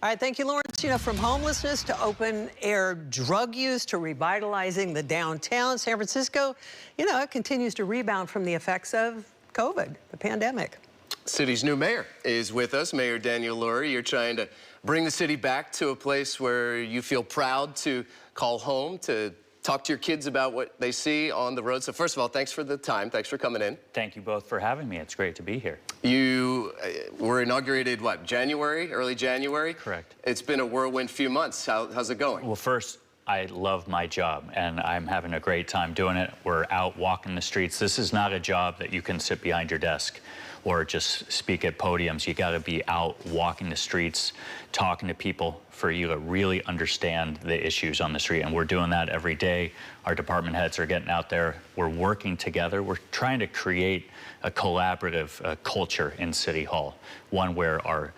All right, thank you, Lawrence. You know, from homelessness to open-air drug use to revitalizing the downtown, San Francisco, you know, it continues to rebound from the effects of COVID, the pandemic. City's new mayor is with us, Mayor Daniel Lurie. You're trying to bring the city back to a place where you feel proud to call home, to talk to your kids about what they see on the road. So first of all, thanks for the time. Thanks for coming in. Thank you both for having me. It's great to be here. You were inaugurated, what, January, early January? Correct. It's been a whirlwind few months. How's it going? Well, first, I love my job, and I'm having a great time doing it. We're out walking the streets. This is not a job that you can sit behind your desk or just speak at podiums. You got to be out walking the streets, talking to people for you to really understand the issues on the street. And we're doing that every day. Our department heads are getting out there. We're working together. We're trying to create a collaborative culture in City Hall, one where our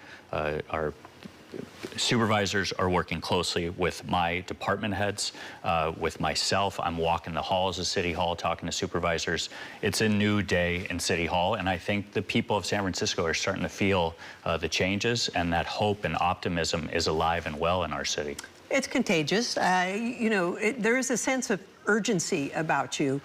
supervisors are working closely with my department heads, with myself. I'm walking the halls of City Hall, talking to supervisors. It's a new day in City Hall, and I think the people of San Francisco are starting to feel the changes, and that hope and optimism is alive and well in our city. It's contagious. You know, there is a sense of urgency about you.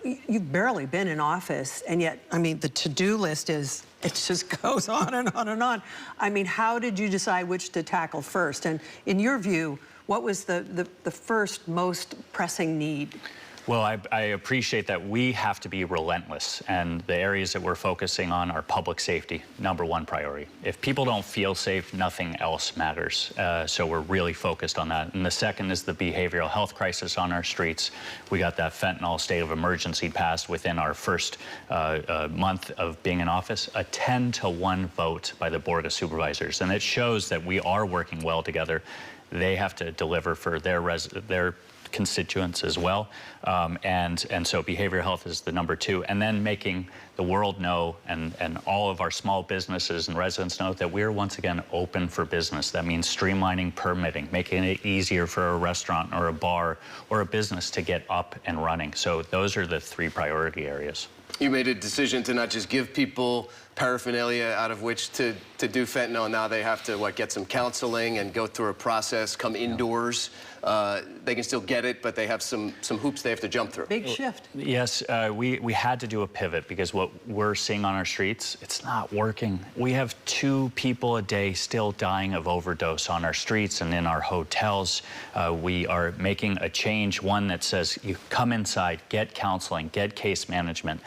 You've barely been in office, and yet, I mean, the to-do list is, it just goes on and on and on. I mean, how did you decide which to tackle first? And in your view, what was the first most pressing need? Well, I appreciate that we have to be relentless, and the areas that we're focusing on are public safety, #1 priority. If people don't feel safe, nothing else matters. So we're really focused on that. And the second is the behavioral health crisis on our streets. We got that fentanyl state of emergency passed within our first month of being in office, a 10-to-1 vote by the Board of Supervisors. And it shows that we are working well together. They have to deliver for their constituents as well, and so behavioral health is the #2, and then making the world know and all of our small businesses and residents know that we're once again open for business. That means streamlining permitting, making it easier for a restaurant or a bar or a business to get up and running. So those are the 3 priority areas. You made a decision to not just give people paraphernalia out of which to do fentanyl. Now they have to, what, get some counseling and go through a process, come indoors. They can still get it, but they have some hoops they have to jump through. Big shift. Yes, we had to do a pivot because what we're seeing on our streets, it's not working. We have 2 people a day still dying of overdose on our streets and in our hotels. We are making a change, one that says you come inside, get counseling, get case management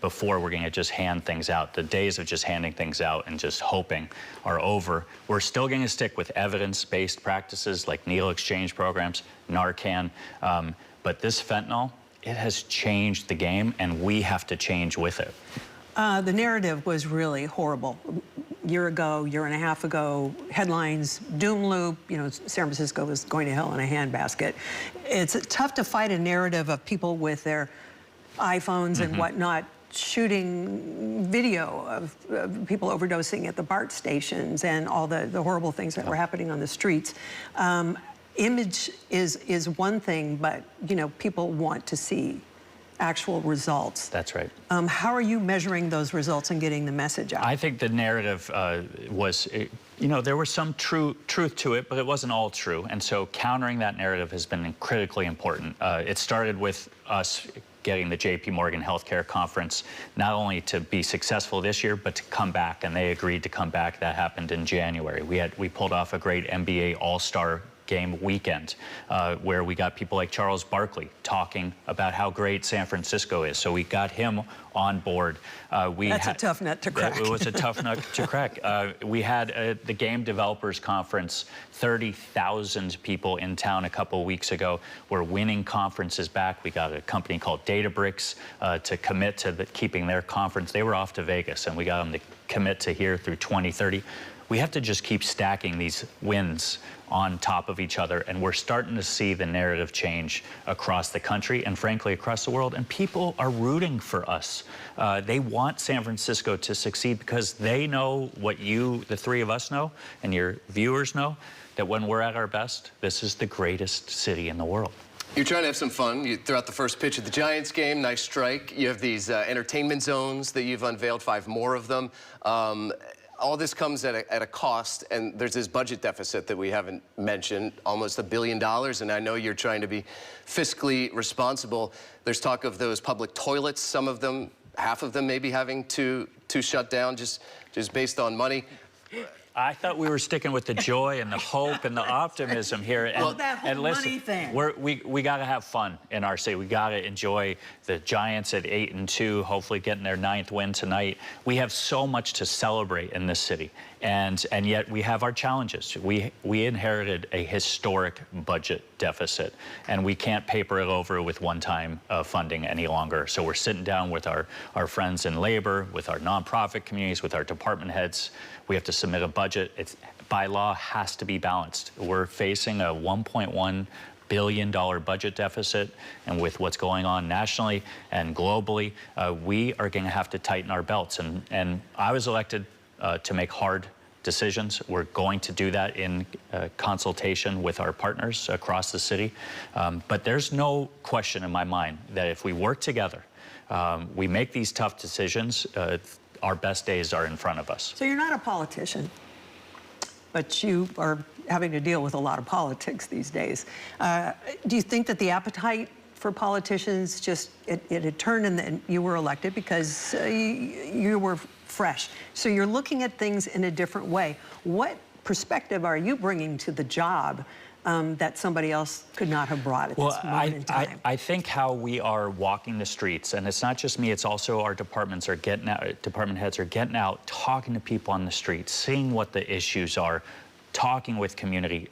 before we're going to just hand things out. The days of just handing things out and just hoping are over. We're still going to stick with evidence-based practices like needle exchange programs, Narcan, but this fentanyl, it has changed the game, and we have to change with it. The narrative was really horrible. Year and a half ago, headlines, doom loop, you know, San Francisco was going to hell in a handbasket. It's tough to fight a narrative of people with their iPhones and whatnot shooting video of people overdosing at the BART stations and all the horrible things that were happening on the streets. Image is one thing, but, you know, people want to see actual results. That's right. How are you measuring those results and getting the message out? I think the narrative was, you know, there was some truth to it, but it wasn't all true. And so countering that narrative has been critically important. It started with us getting the JP Morgan Healthcare Conference, not only to be successful this year, but to come back, and they agreed to come back. That happened in January. We pulled off a great NBA All-Star game weekend where we got people like Charles Barkley talking about how great San Francisco is. So we got him on board. That's a tough nut to crack. It was a tough nut to crack. We had the Game Developers Conference, 30,000 people in town a couple of weeks ago. We're winning conferences back. We got a company called Databricks to commit to keeping their conference. They were off to Vegas, and we got them to commit to here through 2030. We have to just keep stacking these wins on top of each other, and we're starting to see the narrative change across the country and frankly across the world, and people are rooting for us. They want San Francisco to succeed because they know what you, the 3 of us, know, and your viewers know, that when we're at our best, this is the greatest city in the world. You're trying to have some fun. You threw out the first pitch of the Giants game, nice strike. You have these entertainment zones that you've unveiled, 5 more of them. all this comes at a cost, and there's this budget deficit that we haven't mentioned, almost $1 billion, and I know you're trying to be fiscally responsible. There's talk of those public toilets, some of them, half of them maybe having to shut down just based on money. I thought we were sticking with the joy and the hope and the optimism here. And, well, that whole listen, money thing. We got to have fun in our city. We got to enjoy the Giants at 8-2, hopefully getting their 9th win tonight. We have so much to celebrate in this city, and yet we have our challenges. We inherited a historic budget deficit, and we can't paper it over with one-time funding any longer. So we're sitting down with our friends in labor, with our nonprofit communities, with our department heads. We have to submit a budget. It's by law has to be balanced. We're facing a $1.1 billion budget deficit, and with what's going on nationally and globally, we are going to have to tighten our belts. And I was elected to make hard decisions. We're going to do that in consultation with our partners across the city. But there's no question in my mind that if we work together, we make these tough decisions, our best days are in front of us. So you're not a politician, but you are having to deal with a lot of politics these days. Do you think that the appetite for politicians it had turned and you were elected because you were fresh? So you're looking at things in a different way. What perspective are you bringing to the job that somebody else could not have brought at this moment in time? I think how we are walking the streets, and it's not just me, it's also our department heads are getting out, talking to people on the streets, seeing what the issues are, talking with community.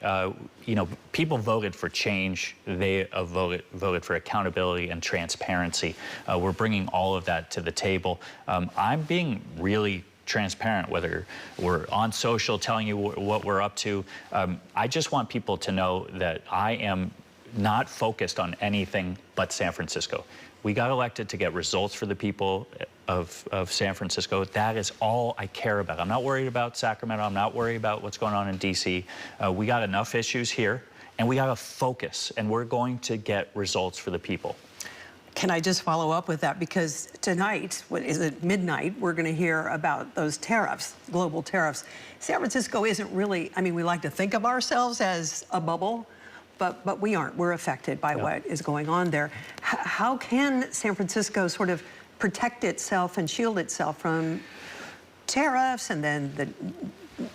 You know, people voted for change. They voted for accountability and transparency. We're bringing all of that to the table. I'm being really transparent, whether we're on social telling you what we're up to. I just want people to know that I am not focused on anything but San Francisco. We got elected to get results for the people of San Francisco. That is all I care about. I'm not worried about Sacramento. I'm not worried about what's going on in DC. We got enough issues here, and we got to focus, and we're going to get results for the people. Can I just follow up with that? Because tonight, what is it, midnight, we're going to hear about those tariffs, global tariffs. San Francisco isn't really, I mean, we like to think of ourselves as a bubble, but we aren't. We're affected by what is going on there. How can San Francisco sort of protect itself and shield itself from tariffs and then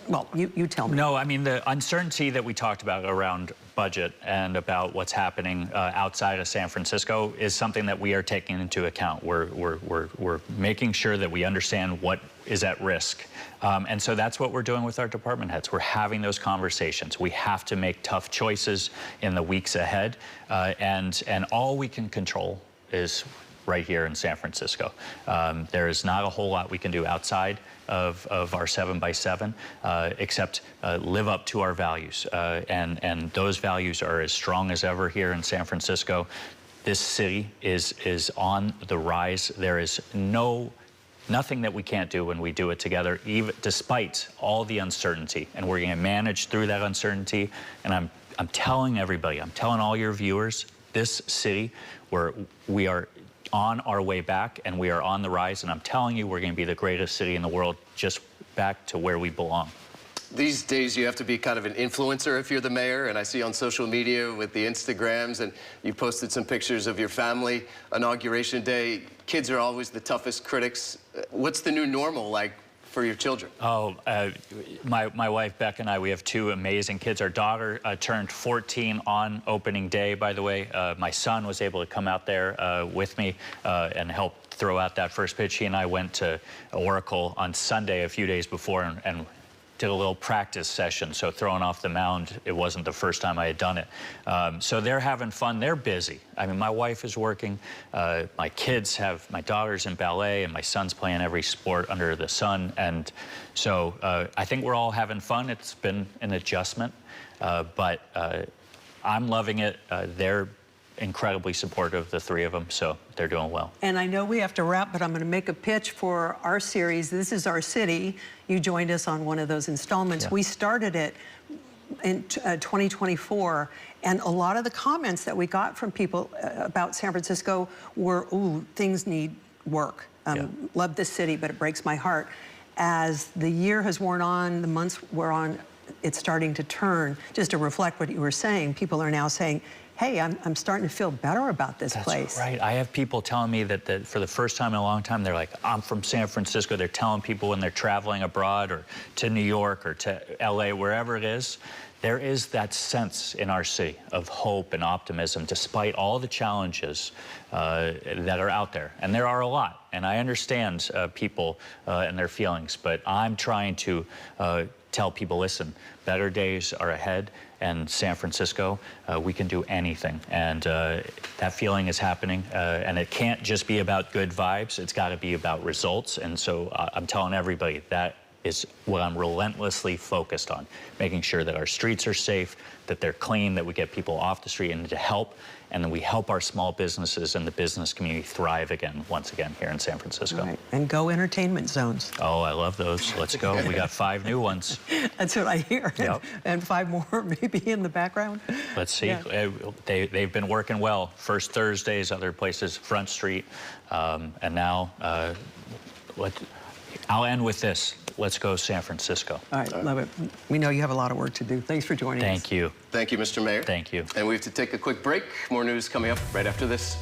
well, you tell me. No, I mean, the uncertainty that we talked about around budget and about what's happening outside of San Francisco is something that we are taking into account. We're making sure that we understand what is at risk. And so that's what we're doing with our department heads. We're having those conversations. We have to make tough choices in the weeks ahead. And all we can control is right here in San Francisco. There is not a whole lot we can do outside of our 7x7 except live up to our values. And those values are as strong as ever here in San Francisco. This city is on the rise. There is nothing that we can't do when we do it together, even despite all the uncertainty. And we're going to manage through that uncertainty. And I'm telling everybody, I'm telling all your viewers, this city, where we are on our way back and we are on the rise, and I'm telling you, we're going to be the greatest city in the world, just back to where we belong. These days you have to be kind of an influencer if you're the mayor, and I see on social media with the Instagrams, and you posted some pictures of your family inauguration day. Kids are always the toughest critics. What's the new normal like for your children? Oh, my wife, Beck, and I, we have two amazing kids. Our daughter turned 14 on opening day, by the way. My son was able to come out there with me and help throw out that first pitch. He and I went to Oracle on Sunday, a few days before, and did a little practice session. So throwing off the mound, it wasn't the first time I had done it. So they're having fun. They're busy. I mean, my wife is working. My kids have, my daughter's in ballet, and my son's playing every sport under the sun. And so I think we're all having fun. It's been an adjustment, but I'm loving it. They're incredibly supportive, the three of them, so they're doing well. And I know we have to wrap, but I'm going to make a pitch for our series. This is Our City. You joined us on one of those installments. Yeah. We started it in 2024, and a lot of the comments that we got from people about San Francisco were, ooh, things need work. Love this city, but it breaks my heart. as the year has worn on, the months were on, it's starting to turn. Just to reflect what you were saying, people are now saying, hey, I'm starting to feel better about this place. That's right. I have people telling me that for the first time in a long time, they're like, I'm from San Francisco. They're telling people when they're traveling abroad or to New York or to LA, wherever it is, there is that sense in our city of hope and optimism, despite all the challenges that are out there. And there are a lot. And I understand people and their feelings, but I'm trying to tell people, listen, better days are ahead, and San Francisco, we can do anything. And that feeling is happening, and it can't just be about good vibes, it's gotta be about results. And so I'm telling everybody that is what I'm relentlessly focused on, making sure that our streets are safe, that they're clean, that we get people off the street and to help, and then we help our small businesses and the business community thrive again, once again, here in San Francisco. Right. And go entertainment zones. Oh, I love those. Let's go. We got 5 new ones. That's what I hear. Yep. And 5 more maybe in the background. Let's see. Yeah. They've been working well. First Thursdays, other places, Front Street. And now, I'll end with this. Let's go San Francisco. All right, love it. We know you have a lot of work to do. Thanks for joining us. Thank you. Thank you, Mr. Mayor. Thank you. And we have to take a quick break. More news coming up right after this.